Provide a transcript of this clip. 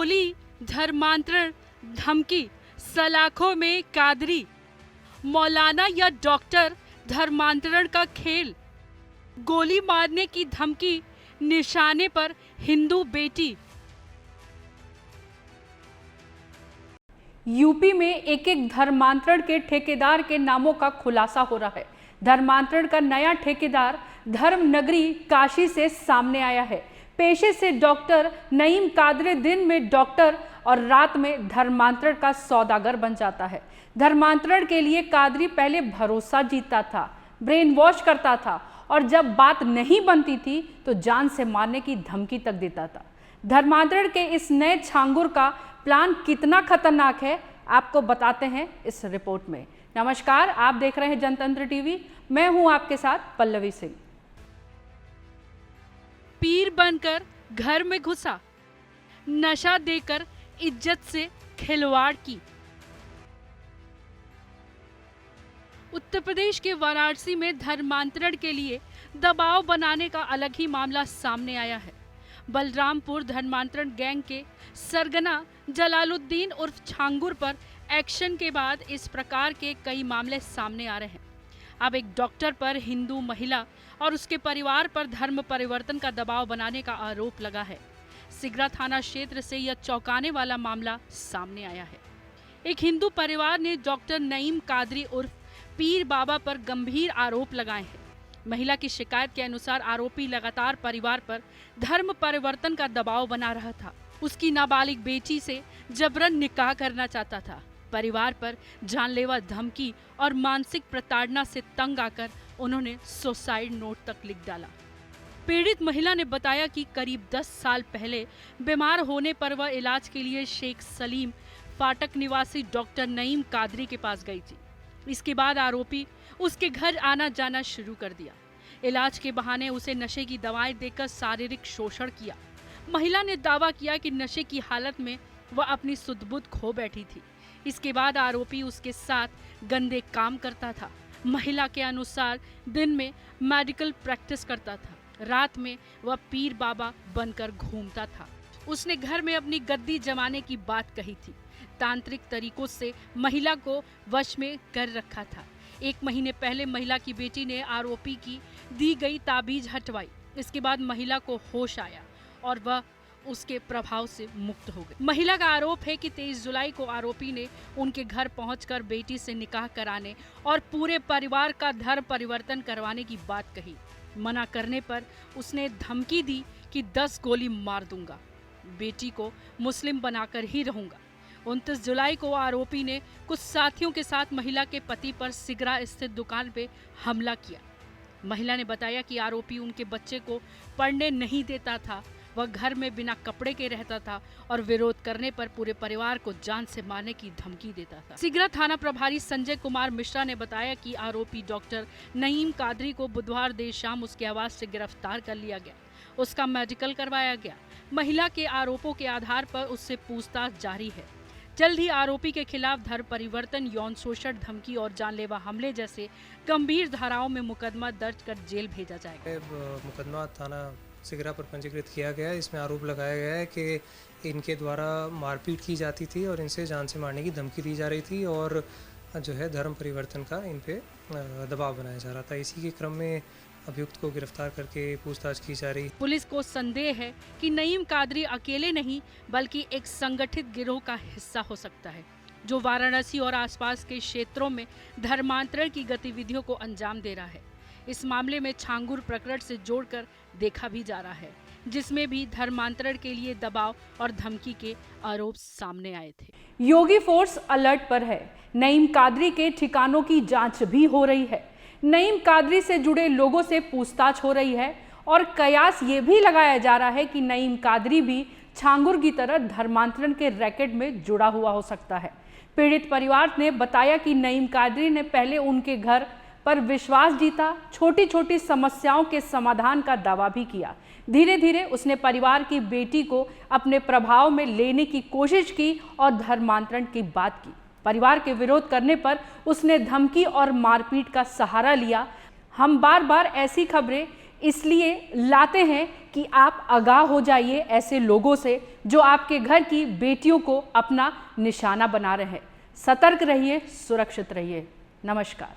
गोली, धर्मांतरण, धमकी, सलाखों में कादरी, मौलाना या डॉक्टर, धर्मांतरण का खेल, गोली मारने की धमकी, निशाने पर हिंदू बेटी। यूपी में एक एक धर्मांतरण के ठेकेदार के नामों का खुलासा हो रहा है। धर्मांतरण का नया ठेकेदार धर्म नगरी काशी से सामने आया है। पेशे से डॉक्टर नईम कादरी दिन में डॉक्टर और रात में धर्मांतरण का सौदागर बन जाता है। धर्मांतरण के लिए कादरी पहले भरोसा जीतता था, ब्रेन वॉश करता था और जब बात नहीं बनती थी तो जान से मारने की धमकी तक देता था। धर्मांतरण के इस नए छांगुर का प्लान कितना खतरनाक है आपको बताते हैं इस रिपोर्ट में। नमस्कार, आप देख रहे हैं जनतंत्र टीवी। मैं हूं आपके साथ पल्लवी सिंह। पीर बनकर घर में घुसा, नशा देकर इज्जत से खिलवाड़ की। उत्तर प्रदेश के वाराणसी में धर्मांतरण के लिए दबाव बनाने का अलग ही मामला सामने आया है। बलरामपुर धर्मांतरण गैंग के सरगना जलालुद्दीन उर्फ छांगुर पर एक्शन के बाद इस प्रकार के कई मामले सामने आ रहे हैं। अब एक डॉक्टर पर हिंदू महिला और उसके परिवार पर धर्म परिवर्तन का दबाव बनाने का आरोप लगा है। सिगरा थाना क्षेत्र से यह चौंकाने वाला मामला सामने आया है। एक हिंदू परिवार ने डॉक्टर नईम कादरी उर्फ पीर बाबा पर गंभीर आरोप लगाए हैं। महिला की शिकायत के अनुसार आरोपी लगातार परिवार पर धर्म परिवर्तन का दबाव बना रहा था। उसकी नाबालिग बेटी से जबरन निकाह करना चाहता था। परिवार पर जानलेवा धमकी और मानसिक प्रताड़ना से तंग आकर उन्होंने सुसाइड नोट तक लिख डाला। पीड़ित महिला ने बताया कि करीब 10 साल पहले बीमार होने पर वह इलाज के लिए शेख सलीम फाटक निवासी डॉक्टर नईम कादरी के पास गई थी। इसके बाद आरोपी उसके घर आना जाना शुरू कर दिया। इलाज के बहाने उसे नशे की दवाएं देकर शारीरिक शोषण किया। महिला ने दावा किया कि नशे की हालत में वह अपनी सुध-बुध खो बैठी थी। इसके बाद आरोपी उसके साथ गंदे काम करता था। महिला के अनुसार दिन में मेडिकल प्रैक्टिस करता था, रात में वह पीर बाबा बनकर घूमता था। उसने घर में अपनी गद्दी जमाने की बात कही थी। तांत्रिक तरीकों से महिला को वश में कर रखा था। 1 महीने पहले महिला की बेटी ने आरोपी की दी गई ताबीज हटवाई। इसके बाद महिला को होश आया और वह उसके प्रभाव से मुक्त हो गई। महिला का आरोप है कि 23 जुलाई को आरोपी ने उनके घर पहुंचकर बेटी से निकाह कराने और पूरे परिवार का धर्म परिवर्तन करवाने की बात कही। मना करने पर उसने धमकी दी कि 10 गोली मार दूंगा, बेटी को मुस्लिम बनाकर ही रहूंगा। 29 जुलाई को आरोपी ने कुछ साथियों के साथ महिला के पति पर सिगरा स्थित दुकान पे हमला किया। महिला ने बताया कि आरोपी उनके बच्चे को पढ़ने नहीं देता था। वह घर में बिना कपड़े के रहता था और विरोध करने पर पूरे परिवार को जान से मारने की धमकी देता था। सिगरा थाना प्रभारी संजय कुमार मिश्रा ने बताया कि आरोपी डॉक्टर नईम कादरी को बुधवार देर शाम उसके आवास से गिरफ्तार कर लिया गया। उसका मेडिकल करवाया गया। महिला के आरोपों के आधार पर उससे पूछताछ जारी है। जल्द ही आरोपी के खिलाफ धर्म परिवर्तन, यौन शोषण, धमकी और जानलेवा हमले जैसे गंभीर धाराओं में मुकदमा दर्ज कर जेल भेजा जाएगा। मुकदमा थाना सिगरा पर पंजीकृत किया गया है। इसमें आरोप लगाया गया है कि इनके द्वारा मारपीट की जाती थी और इनसे जान से मारने की धमकी दी जा रही थी और जो है धर्म परिवर्तन का इन पे दबाव बनाया जा रहा था। इसी के क्रम में अभियुक्त को गिरफ्तार करके पूछताछ की जा रही। पुलिस को संदेह है कि नईम कादरी अकेले नहीं बल्कि एक संगठित गिरोह का हिस्सा हो सकता है, जो वाराणसी और आसपास के क्षेत्रों में धर्मांतरण की गतिविधियों को अंजाम दे रहा है। इस मामले में छांगुर प्रकरण से जोड़कर देखा भी जा रहा है, जिसमें भी धर्मांतरण के लिए दबाव और धमकी के आरोप सामने आए थे। योगी फोर्स अलर्ट पर है। नईम कादरी के ठिकानों की जांच भी हो रही है। नईम कादरी से जुड़े लोगों से पूछताछ हो रही है और कयास ये भी लगाया जा रहा है कि नईम कादरी भी छांगुर की तरह धर्मांतरण के रैकेट में जुड़ा हुआ हो सकता है। पीड़ित परिवार ने बताया कि नईम कादरी ने पहले उनके घर पर विश्वास जीता, छोटी छोटी समस्याओं के समाधान का दावा भी किया। धीरे धीरे उसने परिवार की बेटी को अपने प्रभाव में लेने की कोशिश की और धर्मांतरण की बात की। परिवार के विरोध करने पर उसने धमकी और मारपीट का सहारा लिया। हम बार बार ऐसी खबरें इसलिए लाते हैं कि आप आगाह हो जाइए ऐसे लोगों से जो आपके घर की बेटियों को अपना निशाना बना रहे हैं। सतर्क रहिए, सुरक्षित रहिए। नमस्कार।